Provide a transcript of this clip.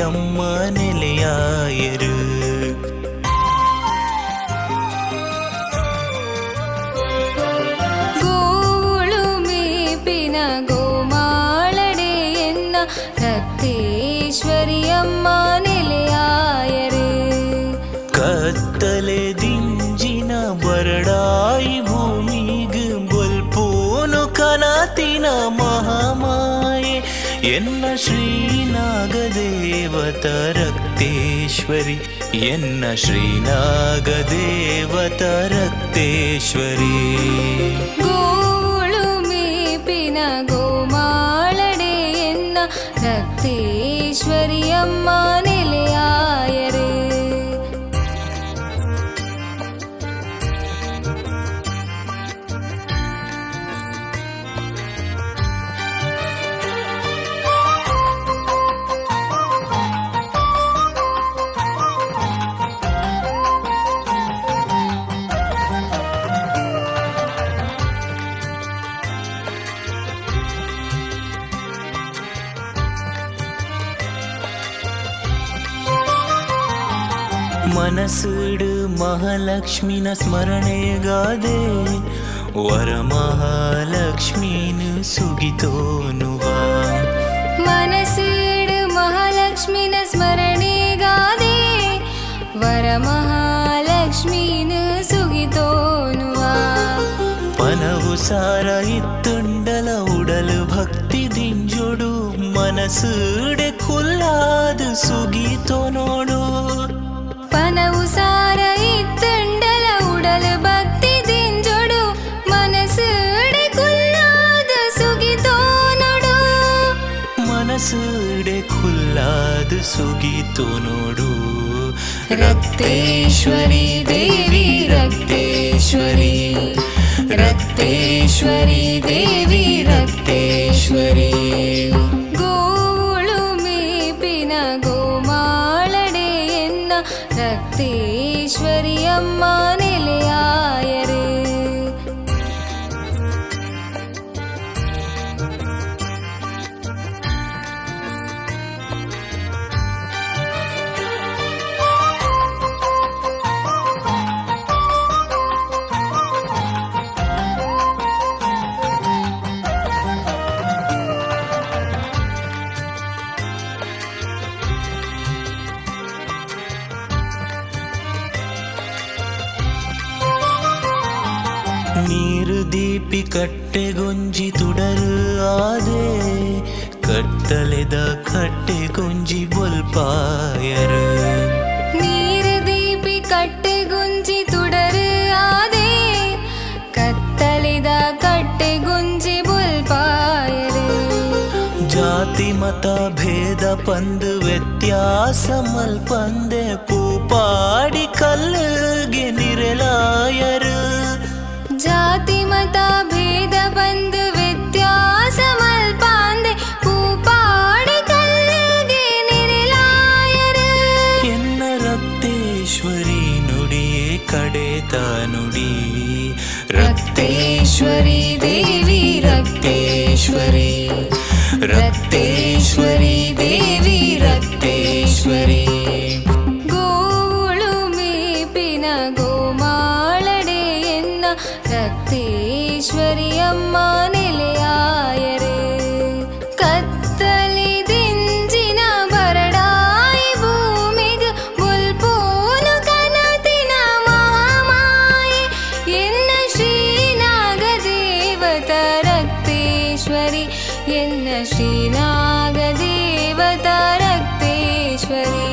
ಅಮ್ಮ ನೆಲೆಯಾಯರು. ಗೋವುಳು ಮೇಪಿನ ಗೋಮಾಳಡೆ ಎನ್ನ ರಕ್ತೇಶ್ವರಿ ಅಮ್ಮ ನೆಲೆಯಾಯರು. ಕತ್ತಲೆ ದಿಂಜಿನ ಬರಡಾಯಿ ಭೂಮಿಗೆ ಬಲ್ಪೋನು ಕನತಿನ ಮಹಾಮಾಯೆ ಎನ್ನ ಶ್ರೀನಾಗದೇವತ ರಕ್ತೇಶ್ವರಿ ಎನ್ನ ಶ್ರೀನಾಗದೇವತ ರಕ್ತೇಶ್ವರಿ. ಗೋವುಳು ಮೇಪಿನ ಗೋಮಾಳಡೆ ಎನ್ನ ರಕ್ತೇಶ್ವರಿ ಅಮ್ಮ ನೆಲೆಯಾಯರು. ಮನಸ್ಸುಡು ಮಹಾಲಕ್ಷ್ಮಿನ ಸ್ಮರಣೆಗಾದೆ ವರಮಹಾಲಕ್ಷ್ಮೀನು ಸುಗಿತೋನುವ. ಮನಸ್ಸುಡು ಮಹಾಲಕ್ಷ್ಮಿನ ಸ್ಮರಣೆಗಾದೆ ವರಮಹಾಲಕ್ಷ್ಮೀನು ಸುಗಿತೋನುವ. ಪನವು ಸಾರ ಇತ್ತುಂಡಲ ಉಡಲು ಭಕ್ತಿ ದಿಂಜೊಡು ಮನಸ್ಸುಡೆ ಕುಲ್ಲಾದು ಸುಗೀತೋ ನೋಡು. ಪನವು ಸಾರ ಇತ್ತುಂಡಲ ಉಡಲು ಭಕ್ತಿ ದಿಂಜೊಡು ಮನಸ್ಸುಡೆ ಕುಲ್ಲಾದ ಸುಗಿತೋ ನೋಡು. ಮನಸ್ಸುಡೆ ಕುಲ್ಲಾದು ಸುಗೀತೋ ನೋಡು. ರಕ್ತೇಶ್ವರಿ ದೇವಿ ರಕ್ತೇಶ್ವರಿ ರಕ್ತೇಶ್ವರಿ ದೇವಿ ರಕ್ತೇಶ್ವರಿ. ಗೋವುಳು ಮೇಪಿನ ಗೋಮಾಳಡೆ ಎನ್ನ ರಕ್ತೇಶ್ವರಿ ಅಮ್ಮ ನೆಲೆಯಾಯರು. ನೀರು ದೀಪಿ ಕಟ್ಟೆಗೊಂಜಿ ತುಡರು ಆದೆ ಕತ್ತಲೆದ ಕಟ್ಟೆಗೊಂಜಿ ಬೊಲ್ಪಾಯರು. ನೀರು ದೀಪಿ ಕಟ್ಟೆಗುಂಜಿ ತುಡರು ಆದೆ ಕತ್ತಲಿದ ಕಟ್ಟೆಗುಂಜಿ ಬುಲ್ಪಾಯರು. ಜಾತಿ ಮತ ಭೇದ ಪಂದು ವ್ಯತ್ಯಾಸ ಮಲ್ಪಂದೆ ಪೂಪಾಡಿ ಕಲ್ಲಿಗೆ ನಿರಲಾಯರು. ಜಾತಿ ಮತ ಭೇದ ಬಂದು ವ್ಯತ್ಯಾಸ ಮಲ್ಪಾಂದೆ ಪೂಪಾಡಿ ಕಲ್ಲಿಗೆ ನಿರಲಾಯರು. ಎನ್ನ ರಕ್ತೇಶ್ವರಿ ನುಡಿಯೇ ಕಡೆತ ನುಡಿ. ರಕ್ತೇಶ್ವರಿ ದೇವಿ ರಕ್ತೇಶ್ವರಿ ರಕ್ತೇಶ್ವರಿ ದೇವಿ ರಕ್ತೇಶ್ವರಿ. ಗೋವುಳು ಮೇಪಿನ ಗೋಮಾಳಡೆ ಎನ್ನ ರಕ್ತೇಶ್ವರಿ ಅಮ್ಮ ನೆಲೆಯಾಯರು. ಕತ್ತಲೆ ದಿಂಜಿನ ಬರಡಾಯಿ ಭೂಮಿಗೆ ಮುಲ್ಪೋನು ಕನತಿನ ಮಹಾಮಾಯೆ ಎನ್ನ ಶ್ರೀನಾಗದೇವತ ರಕ್ತೇಶ್ವರಿ ಎನ್ನ ಶ್ರೀನಾಗದೇವತ ರಕ್ತೇಶ್ವರಿ.